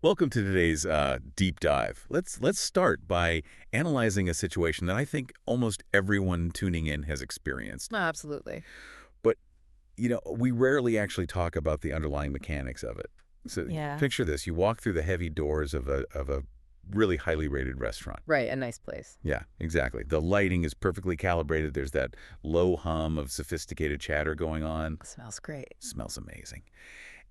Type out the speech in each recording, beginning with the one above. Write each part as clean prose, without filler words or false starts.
Welcome to today's deep dive. Let's start by analyzing a situation that I think almost everyone tuning in has experienced. Oh, absolutely. But, we rarely actually talk about the underlying mechanics of it. So Yeah. picture this. You walk through the heavy doors of a really highly rated restaurant. Right, a nice place. Yeah, exactly. The lighting is perfectly calibrated. There's that low hum of sophisticated chatter going on. Smells great. Smells amazing.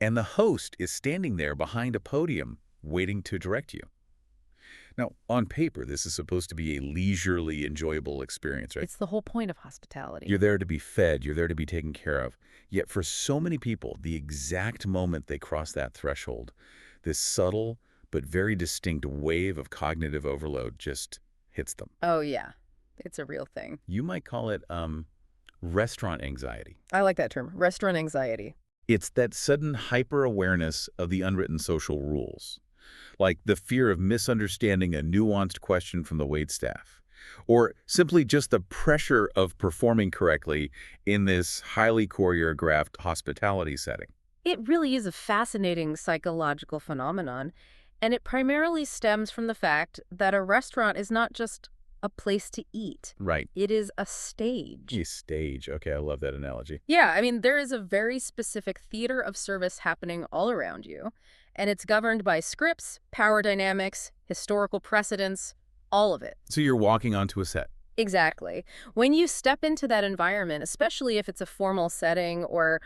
And the host is standing there behind a podium waiting to direct you. Now, on paper, this is supposed to be a leisurely, enjoyable experience, right? It's the whole point of hospitality. You're there to be fed. You're there to be taken care of. Yet for so many people, the exact moment they cross that threshold, this subtle but very distinct wave of cognitive overload just hits them. Oh, yeah. It's a real thing. You might call it restaurant anxiety. I like that term, restaurant anxiety. It's that sudden hyper-awareness of the unwritten social rules, like the fear of misunderstanding a nuanced question from the waitstaff, or simply just the pressure of performing correctly in this highly choreographed hospitality setting. It really is a fascinating psychological phenomenon, and it primarily stems from the fact that a restaurant is not just a place to eat. Right. It is a stage. A stage. Okay, I love that analogy. Yeah, I mean, there is a very specific theater of service happening all around you, and it's governed by scripts, power dynamics, historical precedents, all of it. So you're walking onto a set. Exactly. When you step into that environment, especially if it's a formal setting or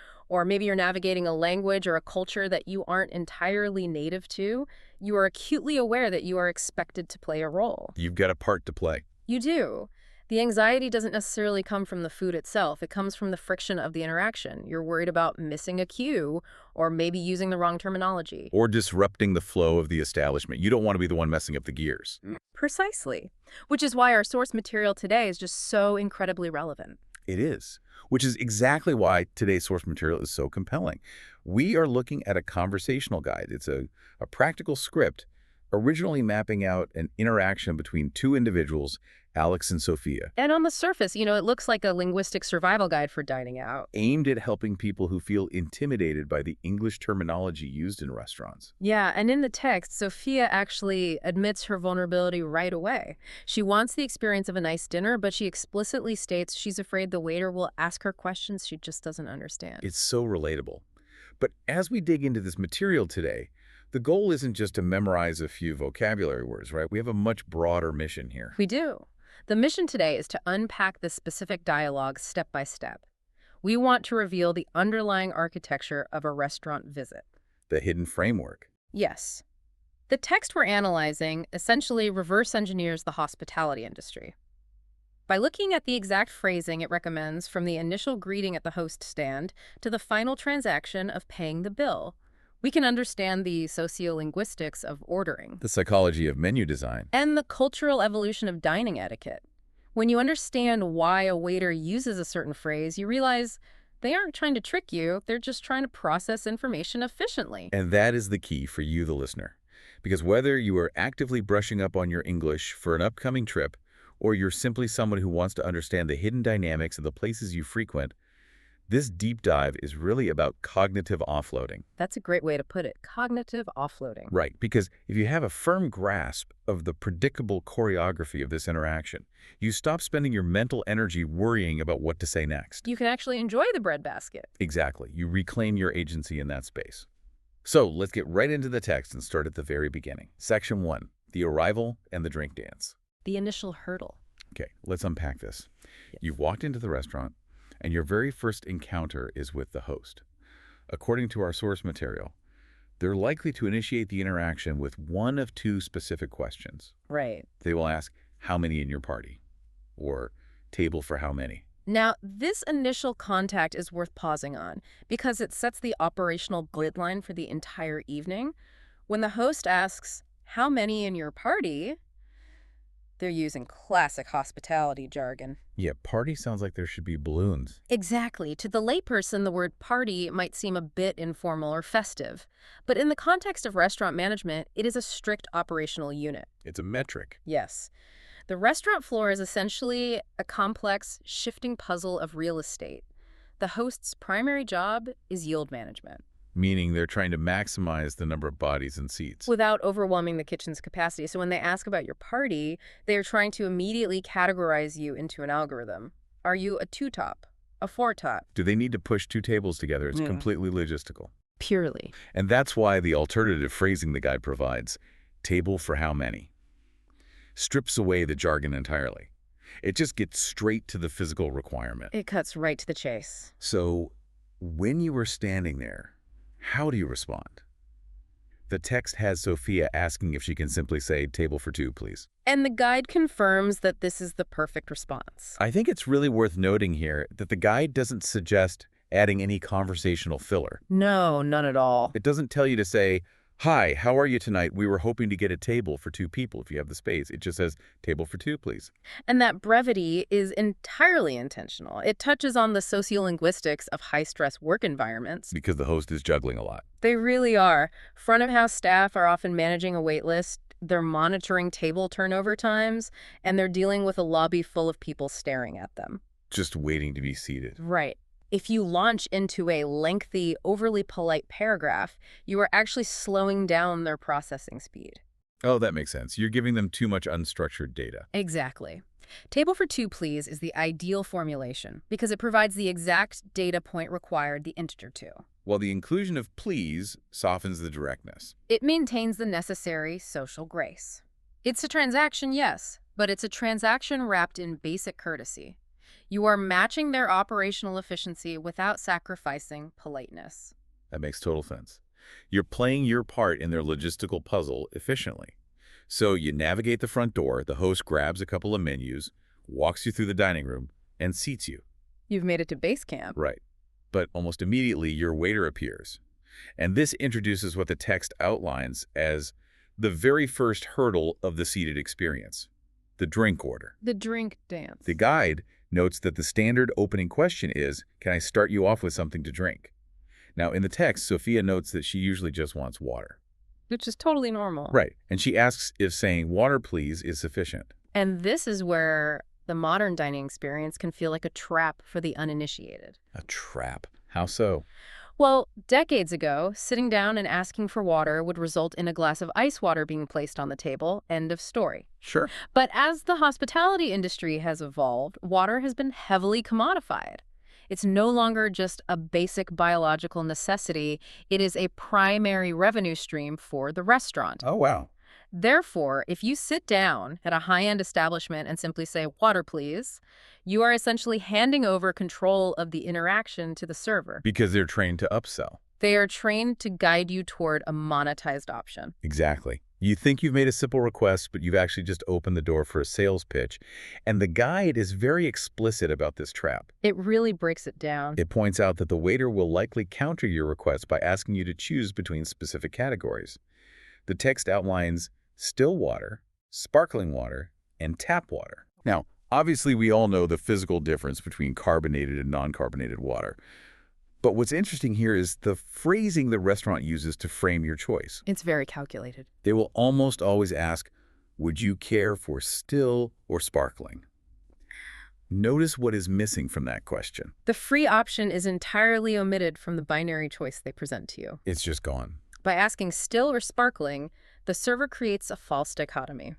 maybe you're navigating a language or a culture that you aren't entirely native to, you are acutely aware that you are expected to play a role. You've got a part to play. You do. The anxiety doesn't necessarily come from the food itself. It comes from the friction of the interaction. You're worried about missing a cue or maybe using the wrong terminology. Or disrupting the flow of the establishment. You don't want to be the one messing up the gears. Precisely. Which is why our source material today is just so incredibly relevant. It is, which is exactly why today's source material is so compelling. We are looking at a conversational guide. It's a practical script originally mapping out an interaction between two individuals, Alex and Sophia, And on the surface, it looks like a linguistic survival guide for dining out. aimed at helping people who feel intimidated by the English terminology used in restaurants. Yeah, and in the text, Sophia actually admits her vulnerability right away. She wants the experience of a nice dinner, but she explicitly states she's afraid the waiter will ask her questions she just doesn't understand. It's so relatable. But as we dig into this material today, the goal isn't just to memorize a few vocabulary words, right? We have a much broader mission here. We do. The mission today is to unpack the specific dialogue step by step. We want to reveal the underlying architecture of a restaurant visit. The hidden framework. Yes. The text we're analyzing essentially reverse engineers the hospitality industry. By looking at the exact phrasing it recommends from the initial greeting at the host stand to the final transaction of paying the bill, we can understand the sociolinguistics of ordering The psychology of menu design. and the cultural evolution of dining etiquette. When you understand why a waiter uses a certain phrase, you realize they aren't trying to trick you, they're just trying to process information efficiently. And that is the key for you, the listener. Because whether you are actively brushing up on your English for an upcoming trip, or you're simply someone who wants to understand the hidden dynamics of the places you frequent, this deep dive is really about cognitive offloading. That's a great way to put it, cognitive offloading. Right, because if you have a firm grasp of the predictable choreography of this interaction, you stop spending your mental energy worrying about what to say next. You can actually enjoy the breadbasket. Exactly. You reclaim your agency in that space. So let's get right into the text and start at the very beginning. Section 1, the arrival and the drink dance. The initial hurdle. Okay, let's unpack this. Yes. You've walked into the restaurant, and your very first encounter is with the host. According to our source material, they're likely to initiate the interaction with one of two specific questions. Right. They will ask, how many in your party? Or table for how many? Now, this initial contact is worth pausing on because it sets the operational guideline for the entire evening. When the host asks, how many in your party? They're using classic hospitality jargon. Yeah, party sounds like there should be balloons. Exactly. To the layperson, the word party might seem a bit informal or festive. But in the context of restaurant management, it is a strict operational unit. It's a metric. Yes. The restaurant floor is essentially a complex, shifting puzzle of real estate. The host's primary job is yield management. Meaning they're trying to maximize the number of bodies and seats. Without overwhelming the kitchen's capacity. So when they ask about your party, they are trying to immediately categorize you into an algorithm. Are you a 2-top? A 4-top? Do they need to push 2 tables together? It's completely logistical. Purely. And that's why the alternative phrasing the guide provides, table for how many, strips away the jargon entirely. It just gets straight to the physical requirement. It cuts right to the chase. So when you were standing there, how do you respond? The text has Sophia asking if she can simply say, table for 2, please. And the guide confirms that this is the perfect response. I think it's really worth noting here that the guide doesn't suggest adding any conversational filler. No, none at all. It doesn't tell you to say, hi, how are you tonight? We were hoping to get a table for 2 people if you have the space. It just says, table for 2, please. And that brevity is entirely intentional. It touches on the sociolinguistics of high-stress work environments. Because the host is juggling a lot. They really are. Front-of-house staff are often managing a wait list, they're monitoring table turnover times, and they're dealing with a lobby full of people staring at them. Just waiting to be seated. Right. If you launch into a lengthy, overly polite paragraph, you are actually slowing down their processing speed. Oh, that makes sense. You're giving them too much unstructured data. Exactly. Table for 2, please, is the ideal formulation because it provides the exact data point required, the integer 2. While the inclusion of please softens the directness. It maintains the necessary social grace. It's a transaction, yes, but it's a transaction wrapped in basic courtesy. You are matching their operational efficiency without sacrificing politeness. That makes total sense. You're playing your part in their logistical puzzle efficiently. So you navigate the front door, the host grabs a couple of menus, walks you through the dining room, and seats you. You've made it to base camp. Right. But almost immediately, your waiter appears. And this introduces what the text outlines as the very first hurdle of the seated experience, the drink order. The drink dance. The guide notes that the standard opening question is, can I start you off with something to drink? Now, in the text, Sophia notes that she usually just wants water. Which is totally normal. Right. And she asks if saying water, please, is sufficient. And this is where the modern dining experience can feel like a trap for the uninitiated. A trap? How so? Well, decades ago, sitting down and asking for water would result in a glass of ice water being placed on the table. End of story. Sure. But as the hospitality industry has evolved, water has been heavily commodified. It's no longer just a basic biological necessity. It is a primary revenue stream for the restaurant. Oh, wow. Therefore, if you sit down at a high-end establishment and simply say, water, please, you are essentially handing over control of the interaction to the server. Because they're trained to upsell. They are trained to guide you toward a monetized option. Exactly. You think you've made a simple request, but you've actually just opened the door for a sales pitch. And the guide is very explicit about this trap. It really breaks it down. It points out that the waiter will likely counter your request by asking you to choose between specific categories. The text outlines still water, sparkling water, and tap water. Now, obviously, we all know the physical difference between carbonated and non-carbonated water. But what's interesting here is the phrasing the restaurant uses to frame your choice. It's very calculated. They will almost always ask, would you care for still or sparkling? Notice what is missing from that question. The free option is entirely omitted from the binary choice they present to you. It's just gone. By asking still or sparkling, the server creates a false dichotomy.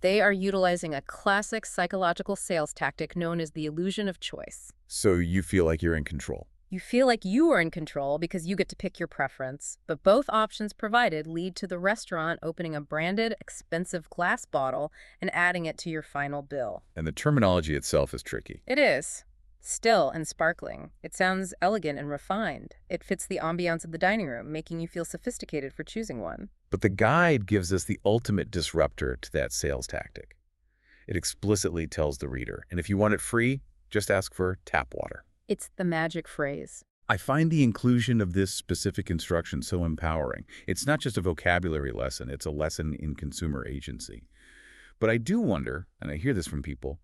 They are utilizing a classic psychological sales tactic known as the illusion of choice. So you feel like you're in control. You feel like you are in control because you get to pick your preference, but both options provided lead to the restaurant opening a branded, expensive glass bottle and adding it to your final bill. And the terminology itself is tricky. It is. Still and sparkling. It sounds elegant and refined. It fits the ambiance of the dining room, making you feel sophisticated for choosing one. But the guide gives us the ultimate disruptor to that sales tactic. It explicitly tells the reader, and if you want it free, just ask for tap water. It's the magic phrase. I find the inclusion of this specific instruction so empowering. It's not just a vocabulary lesson, it's a lesson in consumer agency. But I do wonder, and I hear this from people,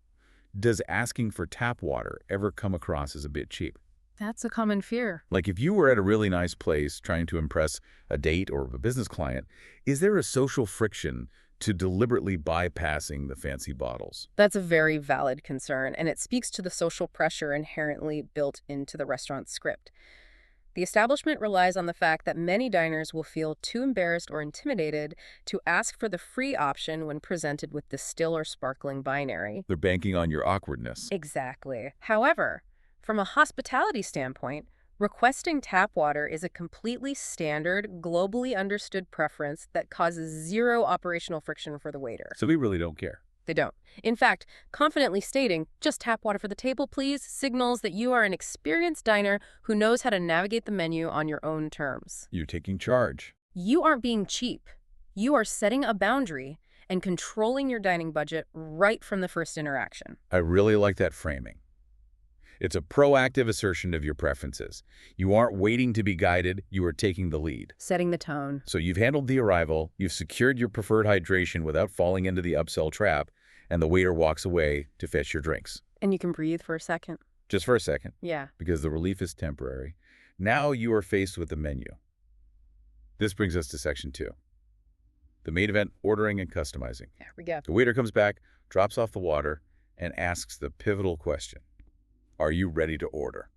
does asking for tap water ever come across as a bit cheap? That's a common fear. Like if you were at a really nice place trying to impress a date or a business client, is there a social friction to deliberately bypassing the fancy bottles? That's a very valid concern, and it speaks to the social pressure inherently built into the restaurant script. The establishment relies on the fact that many diners will feel too embarrassed or intimidated to ask for the free option when presented with the still or sparkling binary. They're banking on your awkwardness. Exactly. However, from a hospitality standpoint, requesting tap water is a completely standard, globally understood preference that causes zero operational friction for the waiter. So we really don't care. They don't. In fact, confidently stating, "Just tap water for the table, please," signals that you are an experienced diner who knows how to navigate the menu on your own terms. You're taking charge. You aren't being cheap. You are setting a boundary and controlling your dining budget right from the first interaction. I really like that framing. It's a proactive assertion of your preferences. You aren't waiting to be guided, you are taking the lead. Setting the tone. So you've handled the arrival, you've secured your preferred hydration without falling into the upsell trap, and the waiter walks away to fetch your drinks. And you can breathe for a second. Just for a second, Yeah. because the relief is temporary. Now you are faced with the menu. This brings us to section 2. The main event, ordering and customizing. There we go. The waiter comes back, drops off the water, and asks the pivotal question. Are you ready to order?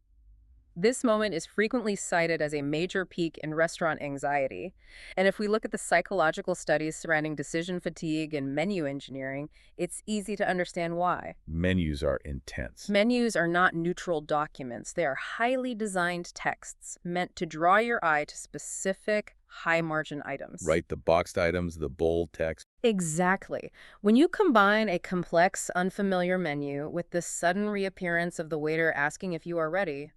This moment is frequently cited as a major peak in restaurant anxiety. And if we look at the psychological studies surrounding decision fatigue and menu engineering, it's easy to understand why. Menus are intense. Menus are not neutral documents. They are highly designed texts meant to draw your eye to specific high-margin items. Right, the boxed items, the bold text. Exactly. When you combine a complex, unfamiliar menu with the sudden reappearance of the waiter asking if you are ready,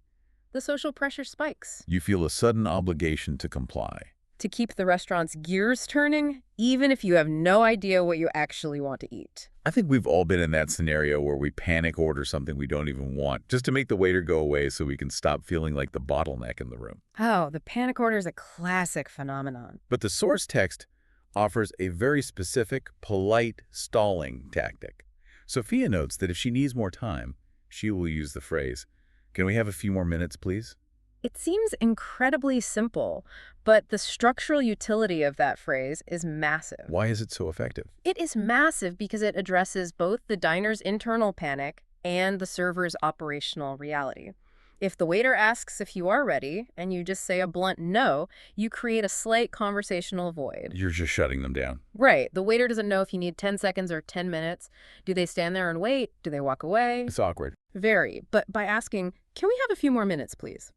the social pressure spikes. You feel a sudden obligation to comply. To keep the restaurant's gears turning, even if you have no idea what you actually want to eat. I think we've all been in that scenario where we panic order something we don't even want, just to make the waiter go away so we can stop feeling like the bottleneck in the room. Oh, the panic order is a classic phenomenon. But the source text offers a very specific, polite stalling tactic. Sophia notes that if she needs more time, she will use the phrase, "Can we have a few more minutes, please?" It seems incredibly simple, but the structural utility of that phrase is massive. Why is it so effective? It is massive because it addresses both the diner's internal panic and the server's operational reality. If the waiter asks if you are ready, and you just say a blunt no, you create a slight conversational void. You're just shutting them down. Right. The waiter doesn't know if you need 10 seconds or 10 minutes. Do they stand there and wait? Do they walk away? It's awkward. Very. But by asking, "Can we have a few more minutes, please?"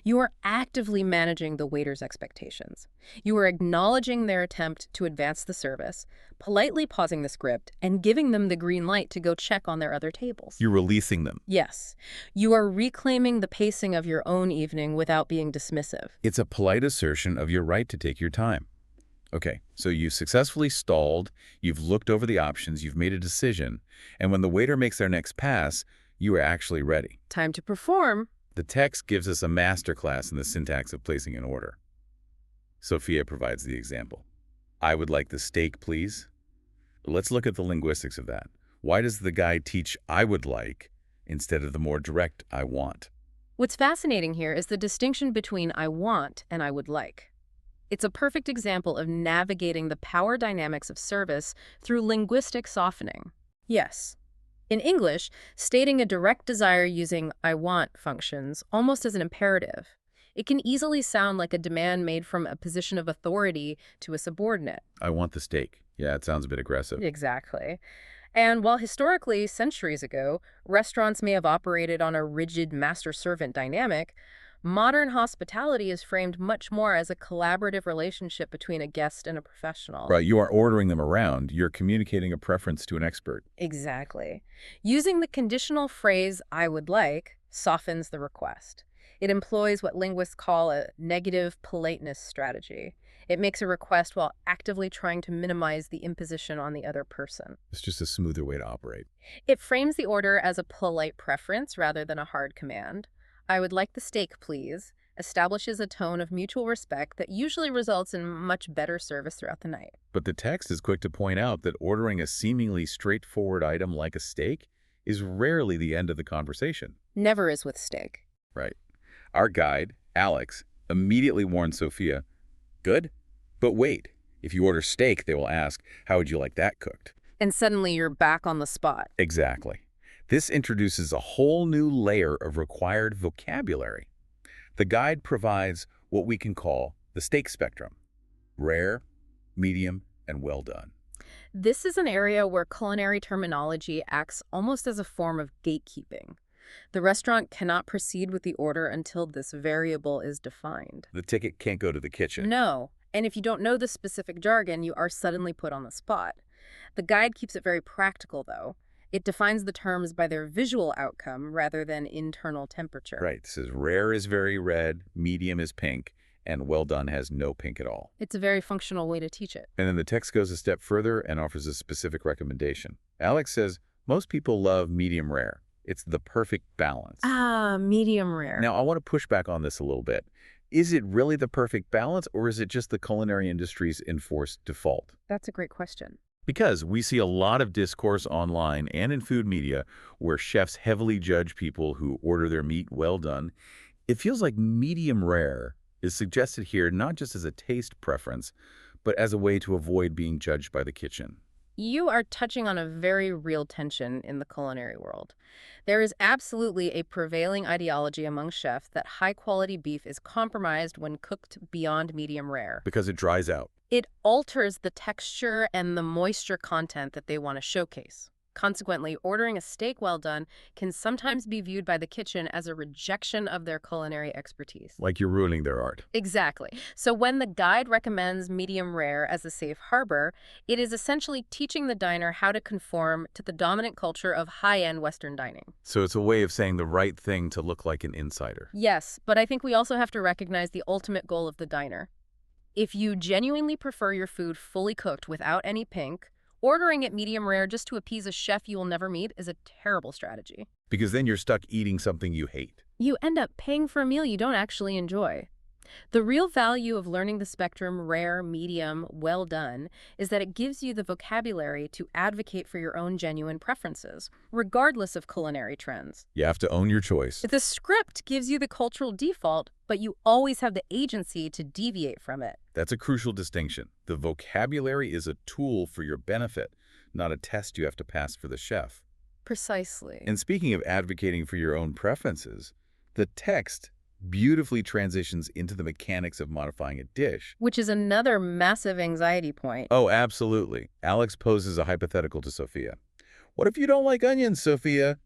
you are actively managing the waiter's expectations. You are acknowledging their attempt to advance the service, politely pausing the script, and giving them the green light to go check on their other tables. You're releasing them. Yes. You are reclaiming the pacing of your own evening without being dismissive. It's a polite assertion of your right to take your time. Okay, so you've successfully stalled, you've looked over the options, you've made a decision, and when the waiter makes their next pass, you are actually ready. Time to perform. The text gives us a masterclass in the syntax of placing an order. Sophia provides the example. I would like the steak, please. Let's look at the linguistics of that. Why does the guide teach I would like instead of the more direct I want? What's fascinating here is the distinction between I want and I would like. It's a perfect example of navigating the power dynamics of service through linguistic softening. Yes. In English, stating a direct desire using I want functions almost as an imperative. It can easily sound like a demand made from a position of authority to a subordinate. I want the steak. Yeah, it sounds a bit aggressive. Exactly. And while historically, centuries ago, restaurants may have operated on a rigid master-servant dynamic, modern hospitality is framed much more as a collaborative relationship between a guest and a professional. Right, you aren't ordering them around. You're communicating a preference to an expert. Exactly. Using the conditional phrase, I would like, softens the request. It employs what linguists call a negative politeness strategy. It makes a request while actively trying to minimize the imposition on the other person. It's just a smoother way to operate. It frames the order as a polite preference rather than a hard command. I would like the steak, please, establishes a tone of mutual respect that usually results in much better service throughout the night. But the text is quick to point out that ordering a seemingly straightforward item like a steak is rarely the end of the conversation. Never is with steak. Right. Our guide, Alex, immediately warns Sophia, good? But wait, if you order steak, they will ask, how would you like that cooked? And suddenly you're back on the spot. Exactly. This introduces a whole new layer of required vocabulary. The guide provides what we can call the steak spectrum: rare, medium, and well done. This is an area where culinary terminology acts almost as a form of gatekeeping. The restaurant cannot proceed with the order until this variable is defined. The ticket can't go to the kitchen. No, and if you don't know the specific jargon, you are suddenly put on the spot. The guide keeps it very practical, though. It defines the terms by their visual outcome rather than internal temperature. Right. It says rare is very red, medium is pink, and well done has no pink at all. It's a very functional way to teach it. And then the text goes a step further and offers a specific recommendation. Alex says, most people love medium rare. It's the perfect balance. Ah, medium rare. Now, I want to push back on this a little bit. Is it really the perfect balance, or is it just the culinary industry's enforced default? That's a great question. Because we see a lot of discourse online and in food media where chefs heavily judge people who order their meat well done. It feels like medium rare is suggested here not just as a taste preference, but as a way to avoid being judged by the kitchen. You are touching on a very real tension in the culinary world. There is absolutely a prevailing ideology among chefs that high-quality beef is compromised when cooked beyond medium rare. Because it dries out. It alters the texture and the moisture content that they want to showcase. Consequently, ordering a steak well done can sometimes be viewed by the kitchen as a rejection of their culinary expertise. Like you're ruining their art. Exactly. So when the guide recommends medium rare as a safe harbor, it is essentially teaching the diner how to conform to the dominant culture of high-end Western dining. So it's a way of saying the right thing to look like an insider. Yes, but I think we also have to recognize the ultimate goal of the diner. If you genuinely prefer your food fully cooked without any pink, ordering it medium rare just to appease a chef you will never meet is a terrible strategy. Because then you're stuck eating something you hate. You end up paying for a meal you don't actually enjoy. The real value of learning the spectrum rare, medium, well done is that it gives you the vocabulary to advocate for your own genuine preferences, regardless of culinary trends. You have to own your choice. The script gives you the cultural default, but you always have the agency to deviate from it. That's a crucial distinction. The vocabulary is a tool for your benefit, not a test you have to pass for the chef. Precisely. And speaking of advocating for your own preferences, the text beautifully transitions into the mechanics of modifying a dish. Which is another massive anxiety point. Oh, absolutely. Alex poses a hypothetical to Sophia. What if you don't like onions, Sophia?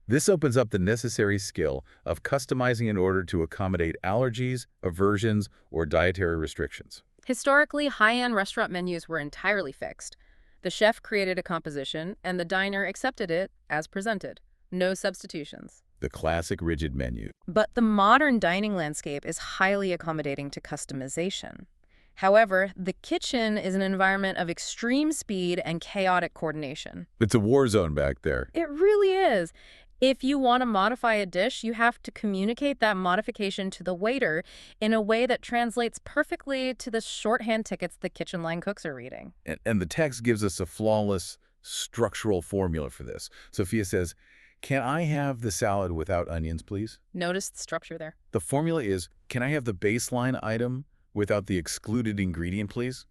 This opens up the necessary skill of customizing an order to accommodate allergies, aversions, or dietary restrictions. Historically, high-end restaurant menus were entirely fixed. The chef created a composition, and the diner accepted it as presented. No substitutions. The classic rigid menu. But the modern dining landscape is highly accommodating to customization. However, the kitchen is an environment of extreme speed and chaotic coordination. It's a war zone back there. It really is. If you want to modify a dish, you have to communicate that modification to the waiter in a way that translates perfectly to the shorthand tickets the kitchen line cooks are reading. And the text gives us a flawless structural formula for this. Sophia says, "Can I have the salad without onions, please?" Notice the structure there. The formula is, "Can I have the baseline item without the excluded ingredient, please?"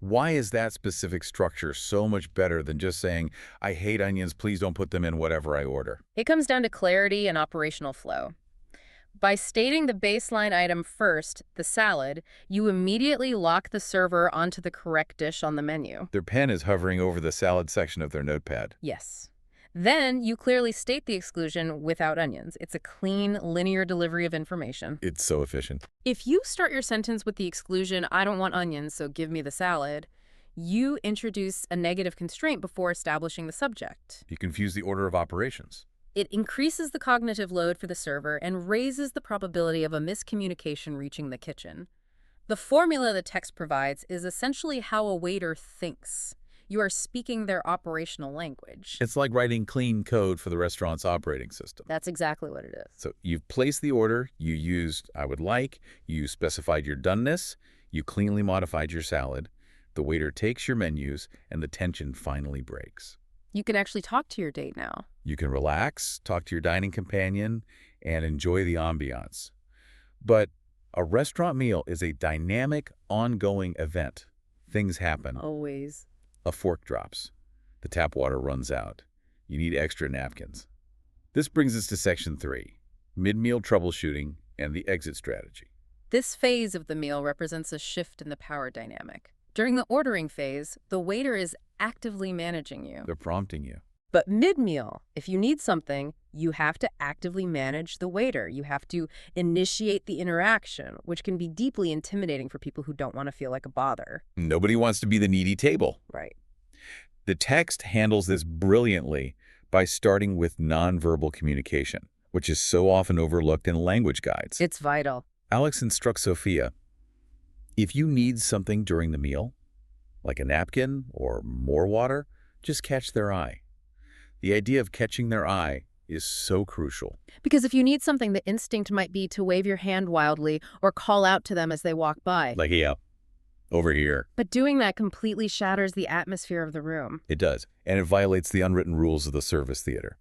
Why is that specific structure so much better than just saying, "I hate onions, please don't put them in whatever I order"? It comes down to clarity and operational flow. By stating the baseline item first, the salad, you immediately lock the server onto the correct dish on the menu. Their pen is hovering over the salad section of their notepad. Yes. Then you clearly state the exclusion without onions. It's a clean, linear delivery of information. It's so efficient. If you start your sentence with the exclusion, "I don't want onions, so give me the salad," you introduce a negative constraint before establishing the subject. You confuse the order of operations. It increases the cognitive load for the server and raises the probability of a miscommunication reaching the kitchen. The formula the text provides is essentially how a waiter thinks. You are speaking their operational language. It's like writing clean code for the restaurant's operating system. That's exactly what it is. So you've placed the order, you used "I would like," you specified your doneness, you cleanly modified your salad, the waiter takes your menus, and the tension finally breaks. You can actually talk to your date now. You can relax, talk to your dining companion, and enjoy the ambiance. But a restaurant meal is a dynamic, ongoing event. Things happen. Always. A fork drops. The tap water runs out. You need extra napkins. This brings us to Section 3, mid-meal troubleshooting and the exit strategy. This phase of the meal represents a shift in the power dynamic. During the ordering phase, the waiter is actively managing you. They're prompting you. But mid-meal, if you need something, you have to actively manage the waiter. You have to initiate the interaction, which can be deeply intimidating for people who don't want to feel like a bother. Nobody wants to be the needy table. Right. The text handles this brilliantly by starting with nonverbal communication, which is so often overlooked in language guides. It's vital. Alex instructs Sophia, if you need something during the meal, like a napkin or more water, just catch their eye. The idea of catching their eye is so crucial. Because if you need something, the instinct might be to wave your hand wildly or call out to them as they walk by. Like, yeah, over here. But doing that completely shatters the atmosphere of the room. It does, and it violates the unwritten rules of the service theater.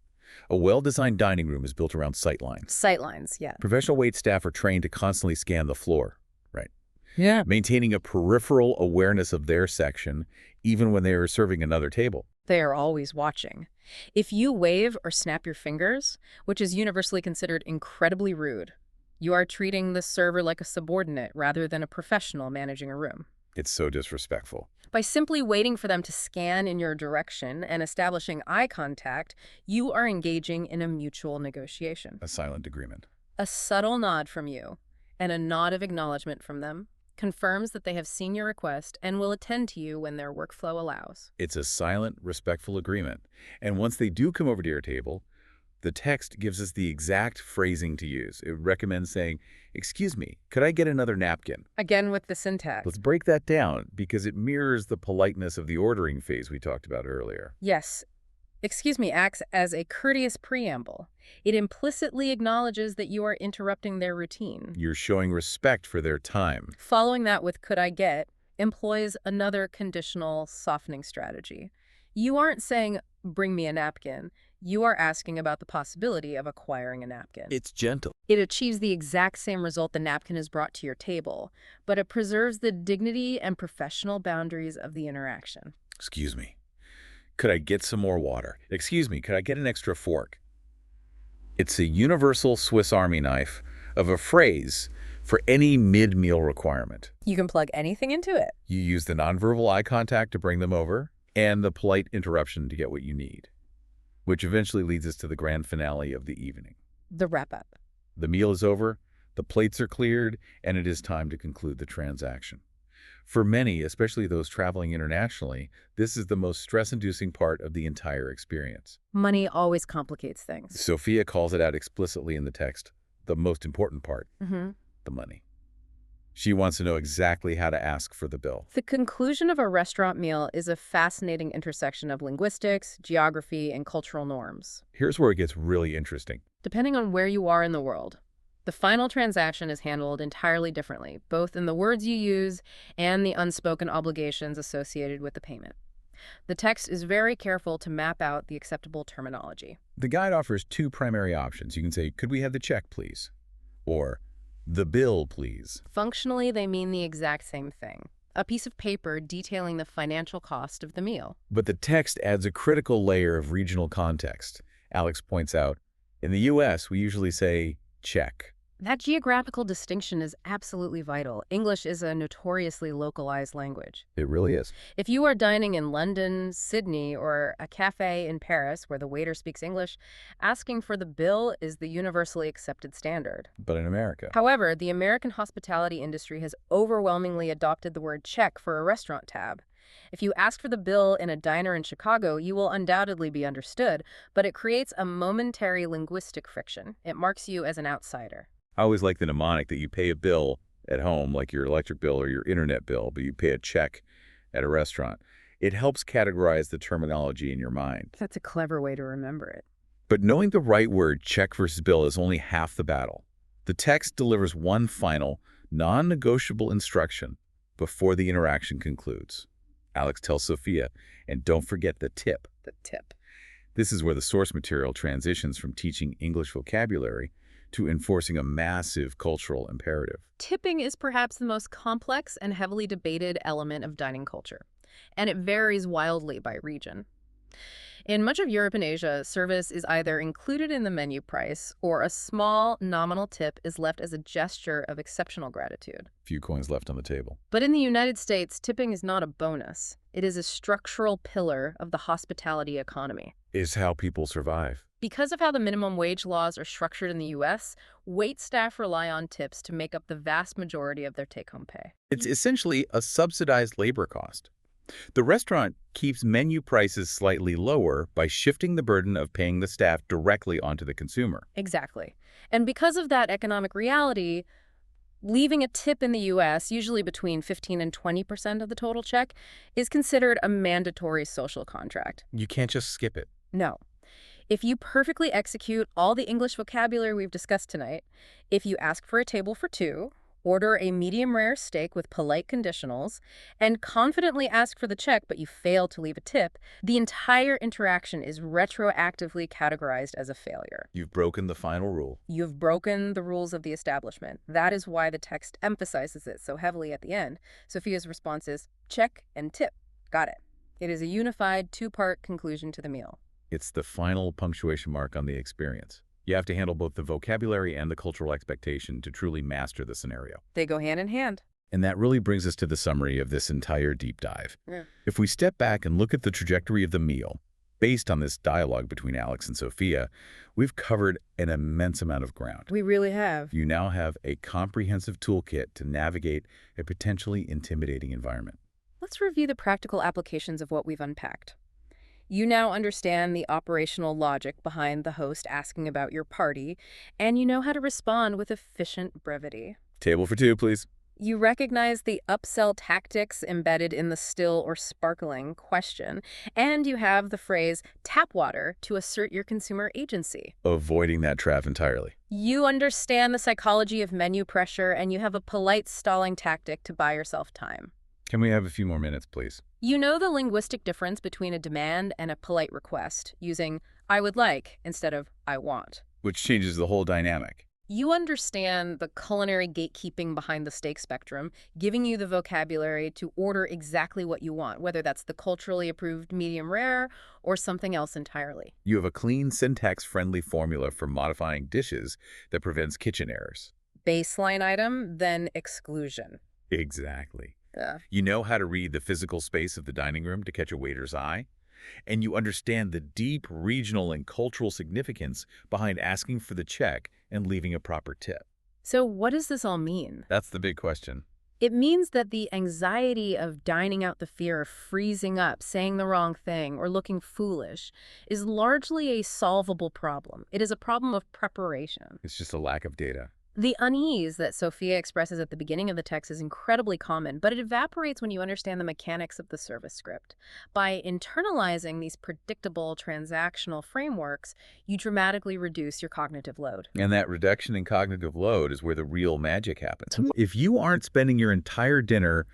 A well-designed dining room is built around sightlines. Sightlines, yeah. Professional waitstaff are trained to constantly scan the floor, right? Yeah. Maintaining a peripheral awareness of their section, even when they are serving another table. They are always watching. If you wave or snap your fingers, which is universally considered incredibly rude, you are treating the server like a subordinate rather than a professional managing a room. It's so disrespectful. By simply waiting for them to scan in your direction and establishing eye contact, you are engaging in a mutual negotiation. A silent agreement. A subtle nod from you and a nod of acknowledgement from them confirms that they have seen your request and will attend to you when their workflow allows. It's a silent, respectful agreement. And once they do come over to your table, the text gives us the exact phrasing to use. It recommends saying, excuse me, could I get another napkin? Again with the syntax. Let's break that down because it mirrors the politeness of the ordering phase we talked about earlier. Yes. Excuse me acts as a courteous preamble. It implicitly acknowledges that you are interrupting their routine. You're showing respect for their time. Following that with could I get employs another conditional softening strategy. You aren't saying, bring me a napkin. You are asking about the possibility of acquiring a napkin. It's gentle. It achieves the exact same result the napkin is brought to your table, but it preserves the dignity and professional boundaries of the interaction. Excuse me. Could I get some more water? Excuse me, could I get an extra fork? It's a universal Swiss Army knife of a phrase for any mid-meal requirement. You can plug anything into it. You use the nonverbal eye contact to bring them over and the polite interruption to get what you need, which eventually leads us to the grand finale of the evening. The wrap-up. The meal is over, the plates are cleared, and it is time to conclude the transaction. For many, especially those traveling internationally, this is the most stress-inducing part of the entire experience. Money always complicates things. Sophia calls it out explicitly in the text, the most important part, Mm-hmm. the money. She wants to know exactly how to ask for the bill. The conclusion of a restaurant meal is a fascinating intersection of linguistics, geography, and cultural norms. Here's where it gets really interesting. Depending on where you are in the world, the final transaction is handled entirely differently, both in the words you use and the unspoken obligations associated with the payment. The text is very careful to map out the acceptable terminology. The guide offers two primary options. You can say, could we have the check, please? Or, the bill, please. Functionally, they mean the exact same thing. A piece of paper detailing the financial cost of the meal. But the text adds a critical layer of regional context. Alex points out, in the U.S., we usually say, check. That geographical distinction is absolutely vital. English is a notoriously localized language. It really is. If you are dining in London, Sydney, or a cafe in Paris where the waiter speaks English, asking for the bill is the universally accepted standard. But in America. However, the American hospitality industry has overwhelmingly adopted the word check for a restaurant tab. If you ask for the bill in a diner in Chicago, you will undoubtedly be understood, but it creates a momentary linguistic friction. It marks you as an outsider. I always like the mnemonic that you pay a bill at home, like your electric bill or your internet bill, but you pay a check at a restaurant. It helps categorize the terminology in your mind. That's a clever way to remember it. But knowing the right word, check versus bill, is only half the battle. The text delivers one final, non-negotiable instruction before the interaction concludes. Alex tells Sophia, and don't forget the tip. The tip. This is where the source material transitions from teaching English vocabulary to enforcing a massive cultural imperative. Tipping is perhaps the most complex and heavily debated element of dining culture, and it varies wildly by region. In much of Europe and Asia, service is either included in the menu price or a small nominal tip is left as a gesture of exceptional gratitude. Few coins left on the table. But in the United States, tipping is not a bonus. It is a structural pillar of the hospitality economy. Is how people survive. Because of how the minimum wage laws are structured in the U.S., wait staff rely on tips to make up the vast majority of their take-home pay. It's essentially a subsidized labor cost. The restaurant keeps menu prices slightly lower by shifting the burden of paying the staff directly onto the consumer. Exactly. And because of that economic reality, leaving a tip in the U.S., usually between 15 and 20% of the total check, is considered a mandatory social contract. You can't just skip it. No. If you perfectly execute all the English vocabulary we've discussed tonight, if you ask for a table for two, order a medium rare steak with polite conditionals, and confidently ask for the check but you fail to leave a tip, the entire interaction is retroactively categorized as a failure. You've broken the final rule. You've broken the rules of the establishment. That is why the text emphasizes it so heavily at the end. Sophia's response is, check and tip. Got it. It is a unified two-part conclusion to the meal. It's the final punctuation mark on the experience. You have to handle both the vocabulary and the cultural expectation to truly master the scenario. They go hand in hand. And that really brings us to the summary of this entire deep dive. Yeah. If we step back and look at the trajectory of the meal, based on this dialogue between Alex and Sophia, we've covered an immense amount of ground. We really have. You now have a comprehensive toolkit to navigate a potentially intimidating environment. Let's review the practical applications of what we've unpacked. You now understand the operational logic behind the host asking about your party, and you know how to respond with efficient brevity. Table for two, please. You recognize the upsell tactics embedded in the still or sparkling question, and you have the phrase tap water to assert your consumer agency. Avoiding that trap entirely. You understand the psychology of menu pressure, and you have a polite stalling tactic to buy yourself time. Can we have a few more minutes, please? You know the linguistic difference between a demand and a polite request, using I would like instead of I want. Which changes the whole dynamic. You understand the culinary gatekeeping behind the steak spectrum, giving you the vocabulary to order exactly what you want, whether that's the culturally approved medium rare or something else entirely. You have a clean, syntax-friendly formula for modifying dishes that prevents kitchen errors. Baseline item, then exclusion. Exactly. Yeah. You know how to read the physical space of the dining room to catch a waiter's eye, and you understand the deep regional and cultural significance behind asking for the check and leaving a proper tip. So what does this all mean? That's the big question. It means that the anxiety of dining out the fear of freezing up, saying the wrong thing, or looking foolish is largely a solvable problem. It is a problem of preparation. It's just a lack of data. The unease that Sophia expresses at the beginning of the text is incredibly common, but it evaporates when you understand the mechanics of the service script. By internalizing these predictable transactional frameworks, you dramatically reduce your cognitive load. And that reduction in cognitive load is where the real magic happens. If you aren't spending your entire dinner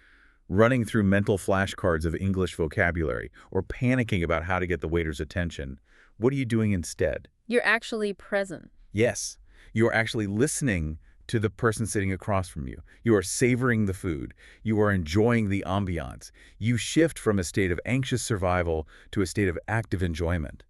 running through mental flashcards of English vocabulary or panicking about how to get the waiter's attention, what are you doing instead? You're actually present. Yes. You are actually listening to the person sitting across from you. You are savoring the food. You are enjoying the ambiance. You shift from a state of anxious survival to a state of active enjoyment.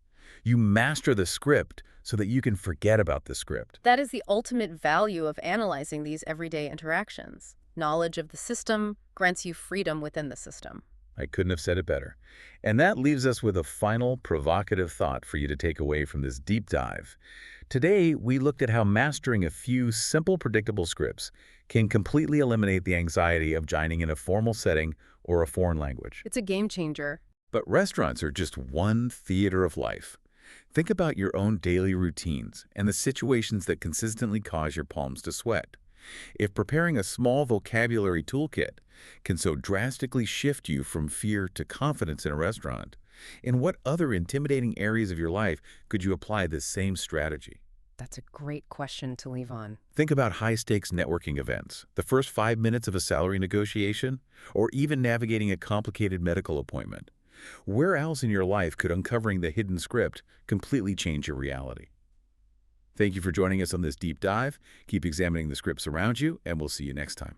You master the script so that you can forget about the script. That is the ultimate value of analyzing these everyday interactions. Knowledge of the system grants you freedom within the system. I couldn't have said it better. And that leaves us with a final provocative thought for you to take away from this deep dive. Today, we looked at how mastering a few simple, predictable scripts can completely eliminate the anxiety of dining in a formal setting or a foreign language. It's a game changer. But restaurants are just one theater of life. Think about your own daily routines and the situations that consistently cause your palms to sweat. If preparing a small vocabulary toolkit can so drastically shift you from fear to confidence in a restaurant, in what other intimidating areas of your life could you apply this same strategy? That's a great question to leave on. Think about high-stakes networking events, the first 5 minutes of a salary negotiation, or even navigating a complicated medical appointment. Where else in your life could uncovering the hidden script completely change your reality? Thank you for joining us on this deep dive. Keep examining the scripts around you, and we'll see you next time.